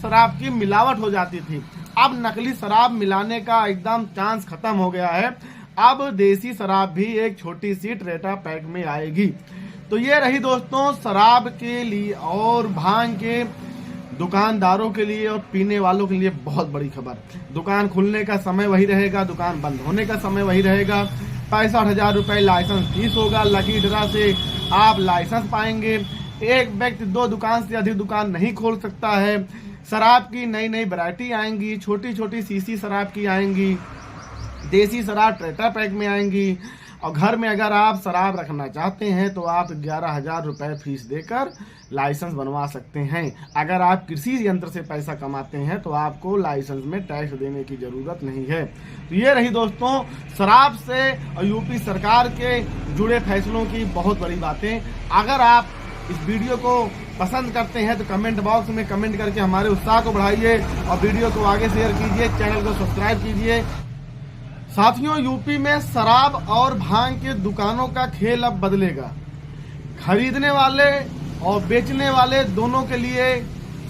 शराब की मिलावट हो जाती थी। अब नकली शराब मिलाने का एकदम चांस खत्म हो गया है। अब देसी शराब भी एक छोटी सी ट्रेटा पैक में आएगी। तो ये रही दोस्तों शराब के लिए और भांग के दुकानदारों के लिए और पीने वालों के लिए बहुत बड़ी खबर। दुकान खुलने का समय वही रहेगा, दुकान बंद होने का समय वही रहेगा। 65,000 रुपए लाइसेंस फीस होगा। लकी ड्रा से आप लाइसेंस पाएंगे। एक व्यक्ति 2 दुकान से अधिक दुकान नहीं खोल सकता है। शराब की नई नई वैरायटी आएंगी, छोटी छोटी सीसी शराब की आएंगी, देसी शराब ट्रेटा पैक में आएंगी। और घर में अगर आप शराब रखना चाहते हैं तो आप 11,000 रुपए फीस देकर लाइसेंस बनवा सकते हैं। अगर आप कृषि यंत्र से पैसा कमाते हैं तो आपको लाइसेंस में टैक्स देने की जरूरत नहीं है। तो ये रही दोस्तों शराब से और यूपी सरकार के जुड़े फैसलों की बहुत बड़ी बातें। अगर आप इस वीडियो को पसंद करते हैं तो कमेंट बॉक्स में कमेंट करके हमारे उत्साह को बढ़ाइए और वीडियो को आगे शेयर कीजिए, चैनल को सब्सक्राइब कीजिए। साथियों, यूपी में शराब और भांग के दुकानों का खेल अब बदलेगा। खरीदने वाले और बेचने वाले दोनों के लिए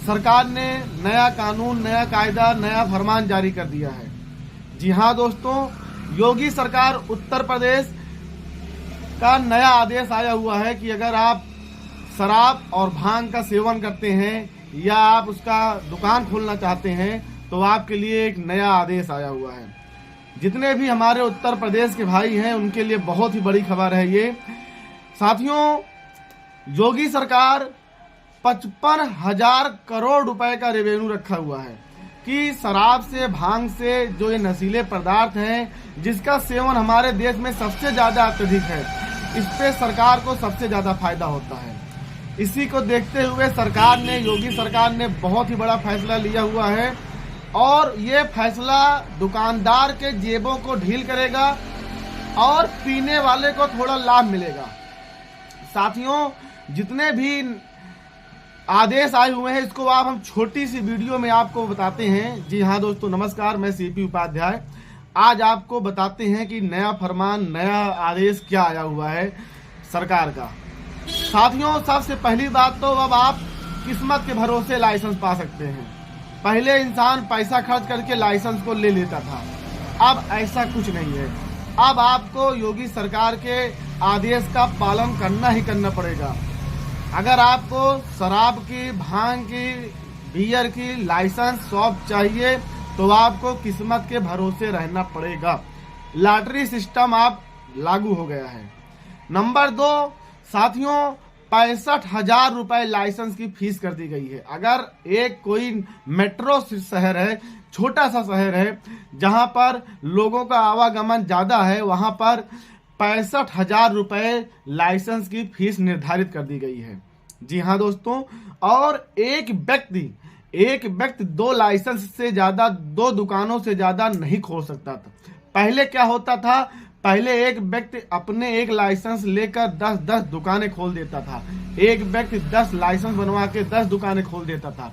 सरकार ने नया कानून, नया कायदा, नया फरमान जारी कर दिया है। जी हाँ दोस्तों, योगी सरकार उत्तर प्रदेश का नया आदेश आया हुआ है कि अगर आप शराब और भांग का सेवन करते हैं या आप उसका दुकान खोलना चाहते हैं तो आपके लिए एक नया आदेश आया हुआ है। जितने भी हमारे उत्तर प्रदेश के भाई हैं उनके लिए बहुत ही बड़ी खबर है ये। साथियों, योगी सरकार 55,000 करोड़ रुपए का रेवेन्यू रखा हुआ है कि शराब से, भांग से, जो ये नशीले पदार्थ हैं जिसका सेवन हमारे देश में सबसे ज्यादा अत्यधिक है, इस पे सरकार को सबसे ज्यादा फायदा होता है। इसी को देखते हुए सरकार ने, योगी सरकार ने बहुत ही बड़ा फैसला लिया हुआ है और ये फैसला दुकानदार के जेबों को ढील करेगा और पीने वाले को थोड़ा लाभ मिलेगा। साथियों, जितने भी आदेश आए हुए हैं इसको आप हम छोटी सी वीडियो में आपको बताते हैं। जी हाँ दोस्तों, नमस्कार, मैं सीपी उपाध्याय। आज आपको बताते हैं कि नया फरमान, नया आदेश क्या आया हुआ है सरकार का। साथियों, सबसे पहली बात तो अब आप किस्मत के भरोसे लाइसेंस पा सकते हैं। पहले इंसान पैसा खर्च करके लाइसेंस को ले लेता था, अब ऐसा कुछ नहीं है। अब आपको योगी सरकार के आदेश का पालन करना ही करना पड़ेगा। अगर आपको शराब की, भांग की, बियर की लाइसेंस शॉप चाहिए तो आपको किस्मत के भरोसे रहना पड़ेगा। लॉटरी सिस्टम आप लागू हो गया है। नंबर 2, साथियों, 65,000 रुपए लाइसेंस की फीस कर दी गई है। अगर एक कोई मेट्रो शहर है, छोटा सा शहर है जहां पर लोगों का आवागमन ज्यादा है, वहां पर 65,000 रुपए लाइसेंस की फीस निर्धारित कर दी गई है। जी हाँ दोस्तों, और एक व्यक्ति 2 लाइसेंस से ज्यादा, 2 दुकानों से ज्यादा नहीं खोल सकता था। पहले क्या होता था, पहले एक व्यक्ति अपने एक लाइसेंस लेकर 10-10 दुकानें खोल देता था। एक व्यक्ति 10 लाइसेंस बनवा के 10 दुकानें खोल देता था,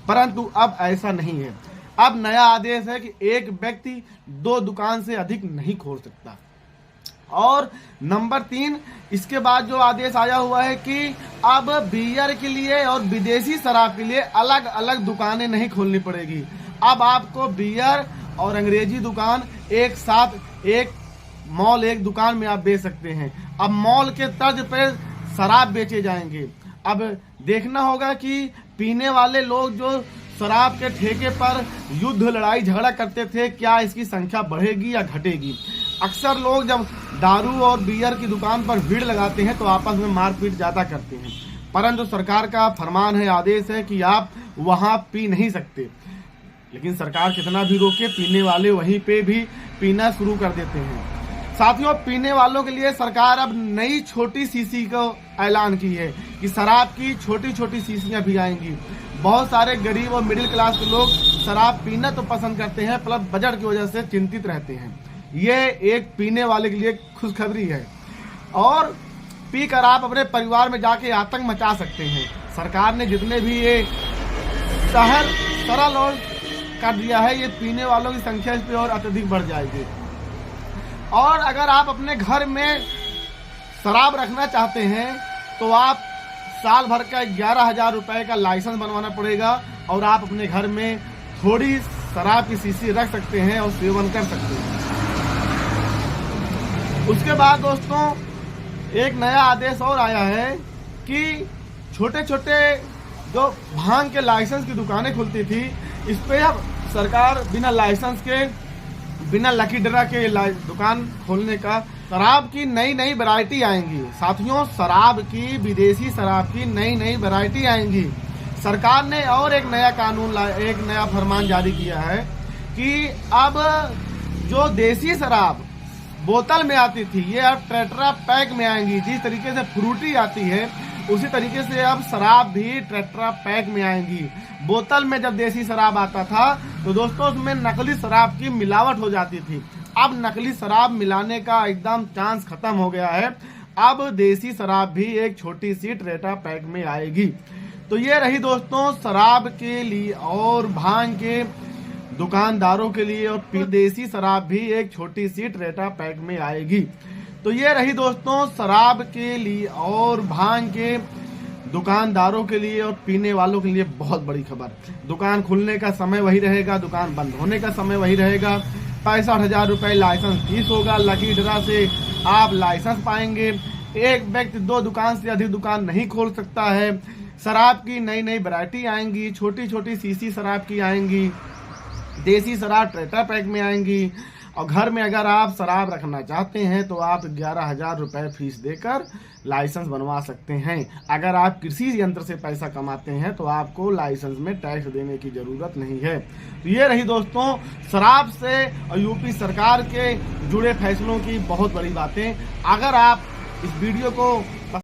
परंतु अब ऐसा नहीं है। अब नया आदेश है कि एक व्यक्ति 2 दुकान से अधिक नहीं खोल सकता। और नंबर 3, इसके बाद जो आदेश आया हुआ है कि अब बियर के लिए और विदेशी शराब के लिए अलग अलग दुकानें नहीं खोलनी पड़ेगी। अब आपको बियर और अंग्रेजी दुकान एक साथ, एक मॉल, एक दुकान में आप बेच सकते हैं। अब मॉल के तर्ज पे शराब बेचे जाएंगे। अब देखना होगा कि पीने वाले लोग जो शराब के ठेके पर युद्ध, लड़ाई झगड़ा करते थे, क्या इसकी संख्या बढ़ेगी या घटेगी। अक्सर लोग जब दारू और बियर की दुकान पर भीड़ लगाते हैं तो आपस में मारपीट ज्यादा करते हैं, परंतु सरकार का फरमान है, आदेश है कि आप वहां पी नहीं सकते। लेकिन सरकार कितना भी रोके, पीने वाले वहीं पे भी पीना शुरू कर देते हैं। साथियों, पीने वालों के लिए सरकार अब नई छोटी सीसी को ऐलान की है कि शराब की छोटी छोटी सीसियां भी आएंगी। बहुत सारे गरीब और मिडिल क्लास के लोग शराब पीना तो पसंद करते हैं, प्लस बजट की वजह से चिंतित रहते हैं। ये एक पीने वाले के लिए खुशखबरी है और पीकर आप अपने परिवार में जाके आतंक मचा सकते हैं। सरकार ने जितने भी ये सरल और कर दिया है, ये पीने वालों की संख्या इस पे और अत्यधिक बढ़ जाएगी। और अगर आप अपने घर में शराब रखना चाहते हैं तो आप साल भर का 11,000 रुपए का लाइसेंस बनवाना पड़ेगा और आप अपने घर में थोड़ी शराब की शीशी रख सकते हैं और सेवन कर सकते हैं। उसके बाद दोस्तों एक नया आदेश और आया है कि छोटे छोटे जो भांग के लाइसेंस की दुकानें खुलती थी, इस पे अब सरकार बिना लाइसेंस के, बिना लकी ड्रा के दुकान खोलने का, शराब की नई नई वैरायटी आएंगी साथियों, शराब की, विदेशी शराब की नई नई वैरायटी आएंगी। सरकार ने और एक नया कानून, एक नया फरमान जारी किया है कि अब जो देसी शराब बोतल में आती थी, ये अब टेट्रा पैक में आएंगी। जिस तरीके से फ्रूटी आती है उसी तरीके से अब शराब भी टेट्रा पैक में आएंगी। बोतल में जब देसी शराब आता था तो दोस्तों उसमें नकली शराब की मिलावट हो जाती थी। अब नकली शराब मिलाने का एकदम चांस खत्म हो गया है। अब देसी शराब भी एक छोटी सी टेट्रा पैक में आएगी। तो ये रही दोस्तों शराब के लिए और भांग के दुकानदारों के लिए, और देसी शराब भी एक छोटी सी टेट्रा पैक में आएगी। तो ये रही दोस्तों शराब के लिए और भांग के दुकानदारों के लिए और पीने वालों के लिए बहुत बड़ी खबर। दुकान खुलने का समय वही रहेगा, दुकान बंद होने का समय वही रहेगा। 65,000 रुपए लाइसेंस फीस होगा। लकी ड्रा से आप लाइसेंस पाएंगे। एक व्यक्ति 2 दुकान से अधिक दुकान नहीं खोल सकता है। शराब की नई नई वैरायटी आएंगी, छोटी छोटी शीशी शराब की आएंगी, देसी शराब टेट्रा पैक में आएंगी। और घर में अगर आप शराब रखना चाहते हैं तो आप 11,000 रुपए फीस देकर लाइसेंस बनवा सकते हैं। अगर आप कृषि यंत्र से पैसा कमाते हैं तो आपको लाइसेंस में टैक्स देने की जरूरत नहीं है। तो ये रही दोस्तों शराब से और यूपी सरकार के जुड़े फैसलों की बहुत बड़ी बातें। अगर आप इस वीडियो को